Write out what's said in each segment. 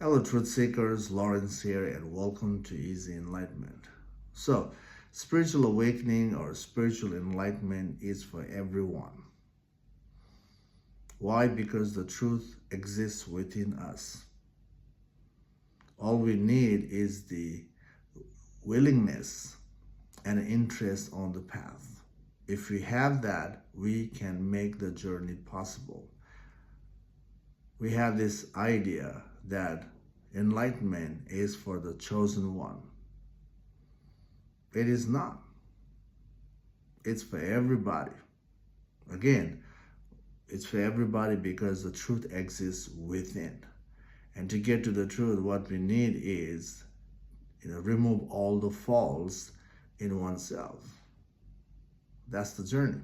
Hello, truth seekers. Lawrence here, and welcome to Easy Enlightenment. So, spiritual awakening or spiritual enlightenment is for everyone. Why? Because the truth exists within us. All we need is the willingness and interest on the path. If we have that, we can make the journey possible. We have this idea that enlightenment is for the chosen one. It is not. It's for everybody. Again, it's for everybody because the truth exists within. And to get to the truth, what we need is, remove all the faults in oneself. That's the journey.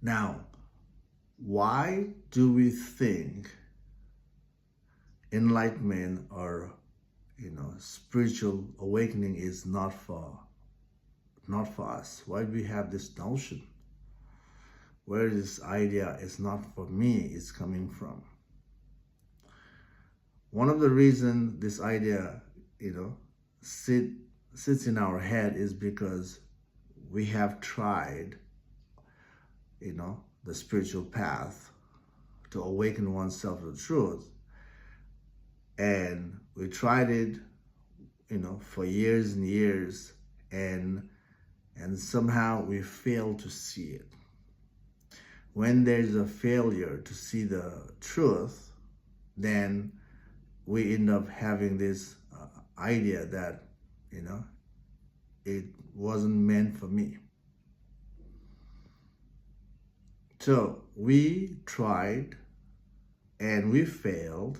Now, why do we think enlightenment or spiritual awakening is not for us? Why do we have this notion? Where this idea is not for me is coming from? One of the reasons this idea sits in our head is because we have tried the spiritual path to awaken oneself to the truth. And we tried it, for years and years, and somehow we failed to see it. When there's a failure to see the truth, then we end up having this idea that, it wasn't meant for me. So we tried and we failed,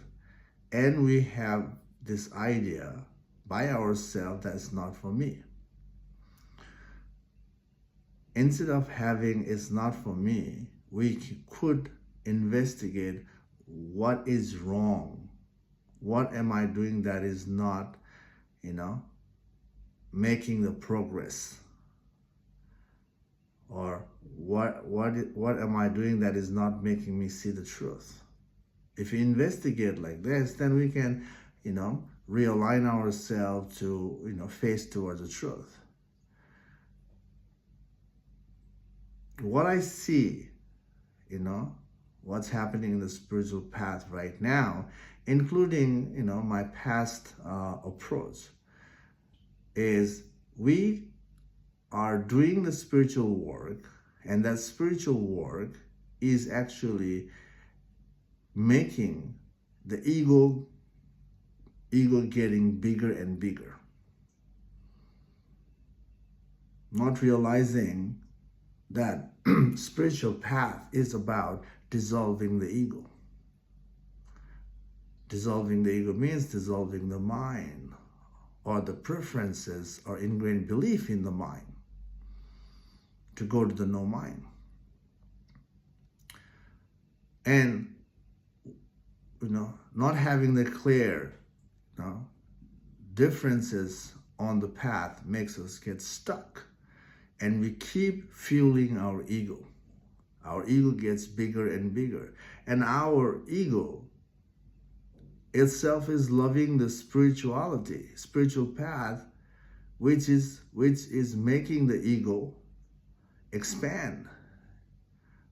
and we have this idea by ourselves that's not for me. Instead of having it's not for me, we could investigate what is wrong. What am I doing that is not, making the progress? Or what am I doing that is not making me see the truth? If we investigate like this, then we can, realign ourselves to, face towards the truth. What I see, what's happening in the spiritual path right now, including, my past approach, is we are doing the spiritual work, and that spiritual work is actually making the ego getting bigger and bigger. Not realizing that spiritual path is about dissolving the ego. Dissolving the ego means dissolving the mind, or the preferences or ingrained belief in the mind, to go to the no mind. And not having the clear differences on the path makes us get stuck, and we keep fueling our ego. Our ego gets bigger and bigger, and our ego itself is loving the spiritual path, which is making the ego expand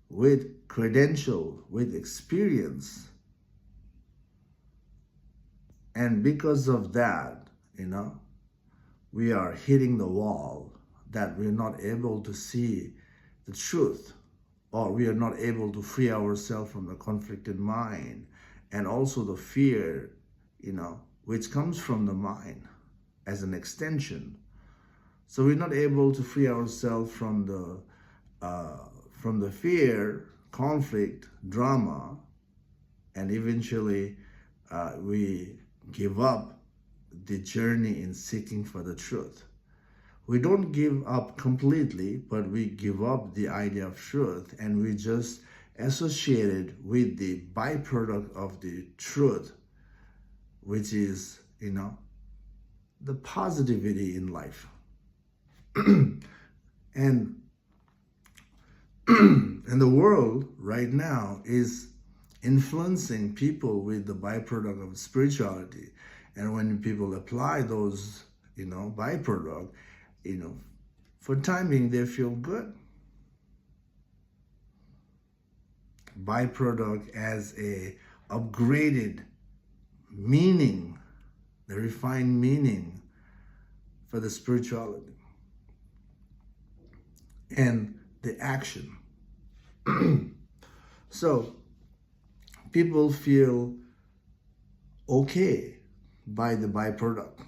with credential, with experience. And because of that, we are hitting the wall, that we're not able to see the truth, or we are not able to free ourselves from the conflicted mind, and also the fear, which comes from the mind as an extension. So we're not able to free ourselves from the fear, conflict, drama, and eventually we give up the journey in seeking for the truth. We don't give up completely, but we give up the idea of truth, and we just associate it with the byproduct of the truth, which is, the positivity in life. And the world right now is influencing people with the byproduct of spirituality. And when people apply those, byproduct, for time being, they feel good. Byproduct as a upgraded meaning, the refined meaning for the spirituality and the action. So people feel okay by the byproduct.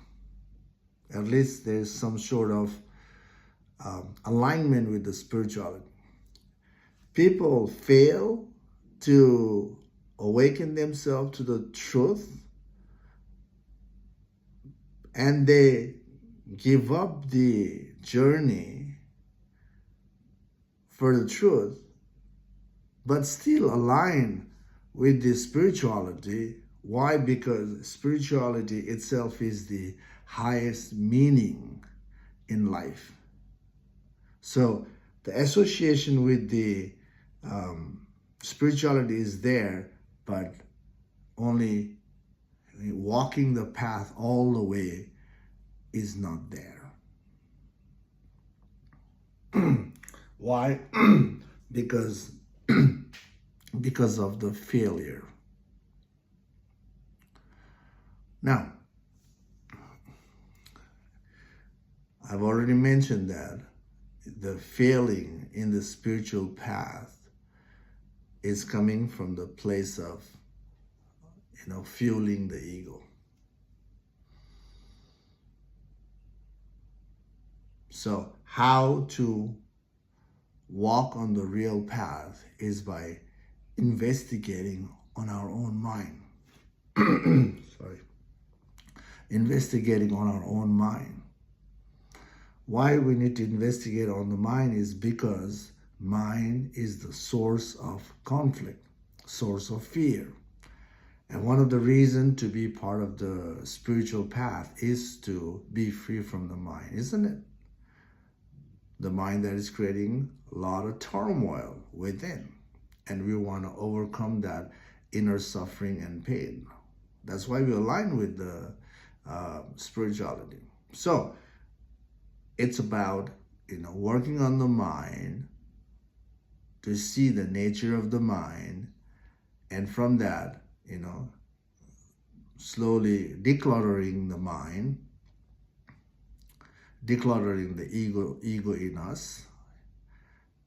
At least there's some sort of alignment with the spirituality. People fail to awaken themselves to the truth, and they give up the journey for the truth, but still align with the spirituality. Why? Because spirituality itself is the highest meaning in life. So the association with the spirituality is there, but only walking the path all the way is not there. Why? because of the failure. Now, I've already mentioned that the failing in the spiritual path is coming from the place of, fueling the ego. So how to walk on the real path is by investigating on our own mind. Sorry. Investigating on our own mind. Why we need to investigate on the mind is because mind is the source of conflict, source of fear. And one of the reasons to be part of the spiritual path is to be free from the mind, isn't it? The mind that is creating a lot of turmoil within. And we want to overcome that inner suffering and pain. That's why we align with the spirituality. So it's about, working on the mind to see the nature of the mind. And from that, slowly decluttering the mind, decluttering the ego in us,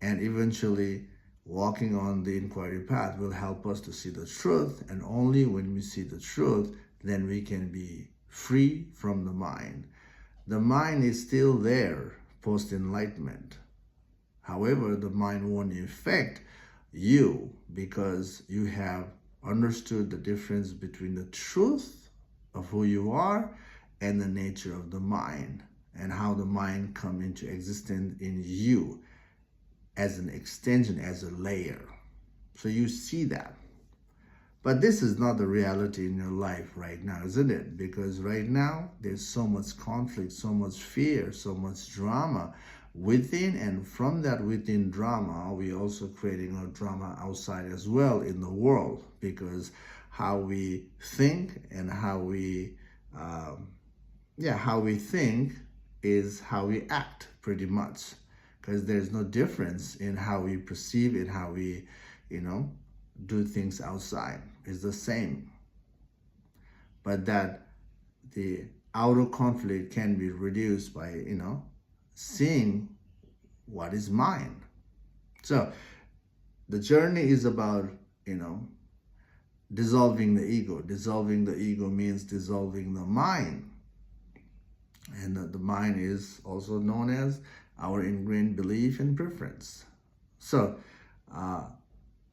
and eventually walking on the inquiry path will help us to see the truth. And only when we see the truth, then we can be free from the mind. The mind is still there post-enlightenment. However, the mind won't affect you because you have understood the difference between the truth of who you are and the nature of the mind, and how the mind come into existence in you as an extension, as a layer. So you see that. But this is not the reality in your life right now, isn't it? Because right now, there's so much conflict, so much fear, so much drama within, and from that within drama, we're also creating a drama outside as well in the world, because how we think and how we think is how we act, pretty much, because there's no difference in how we perceive and how we, do things outside. It's the same. But that the outer conflict can be reduced by, seeing what is mine. So the journey is about, dissolving the ego. Dissolving the ego means dissolving the mind. And the mind is also known as our ingrained belief and preference. So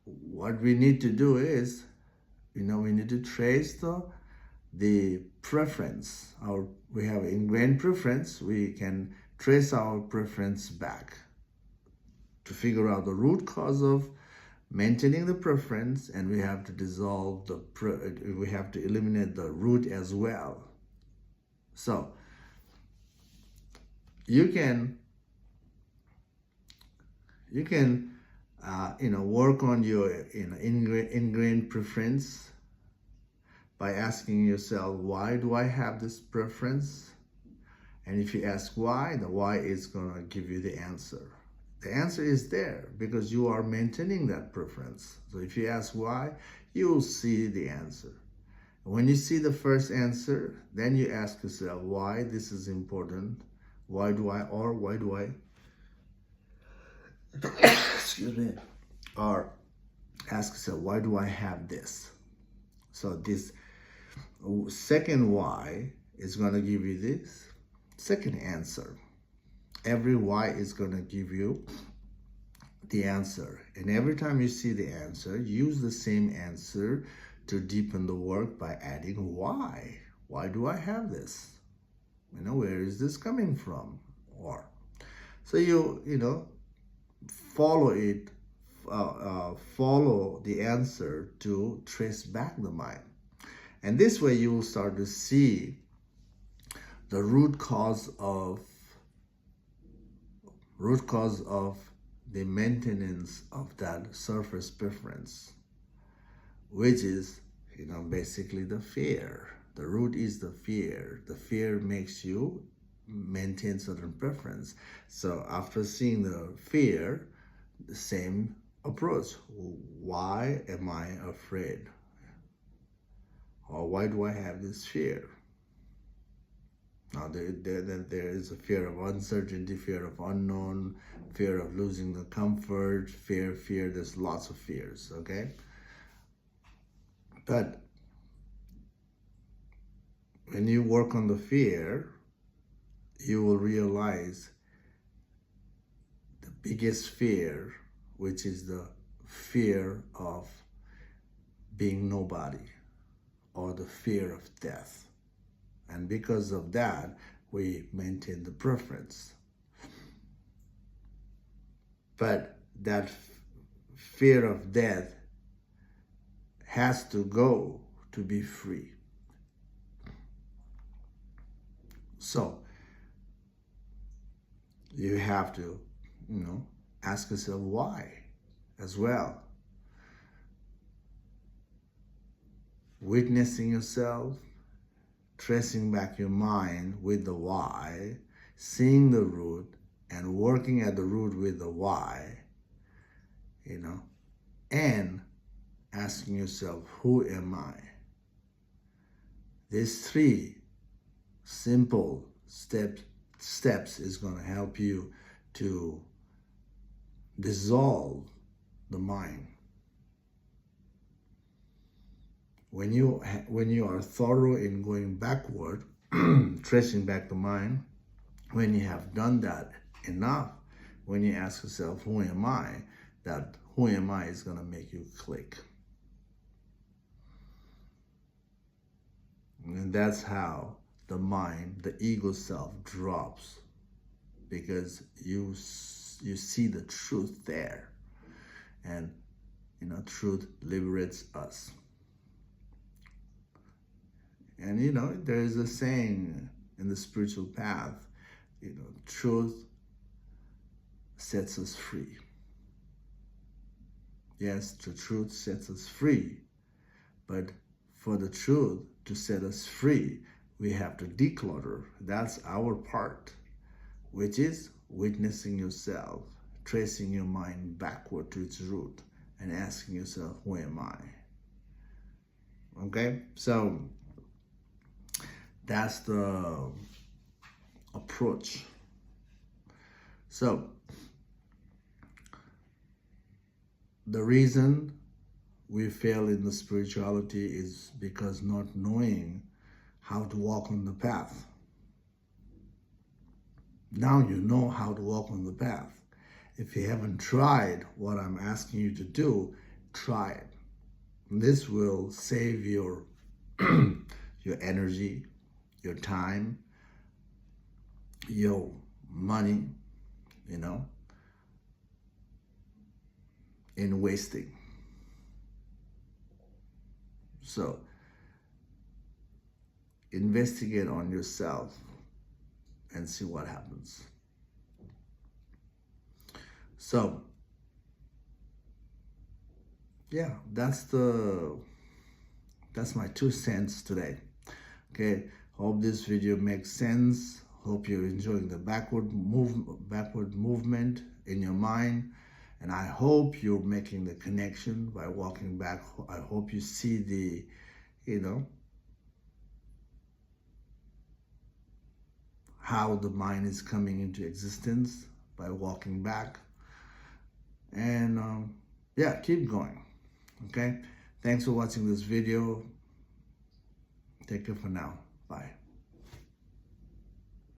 what we need to do is, we need to trace the preference. We have ingrained preference. We can trace our preference back to figure out the root cause of maintaining the preference, and we have to dissolve we have to eliminate the root as well. So you can work on your ingrained preference by asking yourself, why do I have this preference? And if you ask why, the why is going to give you the answer. The answer is there because you are maintaining that preference. So if you ask why, you will see the answer. When you see the first answer, then you ask yourself why this is important. Why do I, excuse me, or ask yourself, why do I have this? So this second why is going to give you this second answer. Every why is going to give you the answer. And every time you see the answer, use the same answer to deepen the work by adding why. Why do I have this? Where is this coming from? Or so you follow it, follow the answer to trace back the mind. And this way you will start to see the root cause of the maintenance of that surface preference, which is, basically the fear. The root is the fear. The fear makes you maintain certain preference. So after seeing the fear, the same approach. Why am I afraid? Or why do I have this fear? Now there is a fear of uncertainty, fear of unknown, fear of losing the comfort, fear, there's lots of fears, okay? But when you work on the fear, you will realize the biggest fear, which is the fear of being nobody or the fear of death. And because of that, we maintain the preference. But that fear of death has to go to be free. So you have to, ask yourself why as well. Witnessing yourself, tracing back your mind with the why, seeing the root and working at the root with the why, and asking yourself, who am I? These three simple steps is going to help you to dissolve the mind. When you are thorough in going backward, tracing back the mind, when you have done that enough, when you ask yourself, who am I? That who am I is going to make you click. And that's how the mind, the ego self drops, because you see the truth there. And, truth liberates us. And, there is a saying in the spiritual path, truth sets us free. Yes, the truth sets us free. But for the truth to set us free, we have to declutter. That's our part, which is witnessing yourself, tracing your mind backward to its root, and asking yourself, who am I? Okay? So that's the approach. So the reason we fail in the spirituality is because not knowing how to walk on the path. Now you know how to walk on the path. If you haven't tried what I'm asking you to do, try it. This will save your your energy, your time, your money, in wasting. So investigate on yourself and see what happens. So yeah, that's my 2 cents today. Okay, hope this video makes sense. Hope you're enjoying the backward movement in your mind, and I hope you're making the connection by walking back. I hope you see the, how the mind is coming into existence by walking back. And yeah, keep going. Okay, thanks for watching this video. Take care for now. Bye.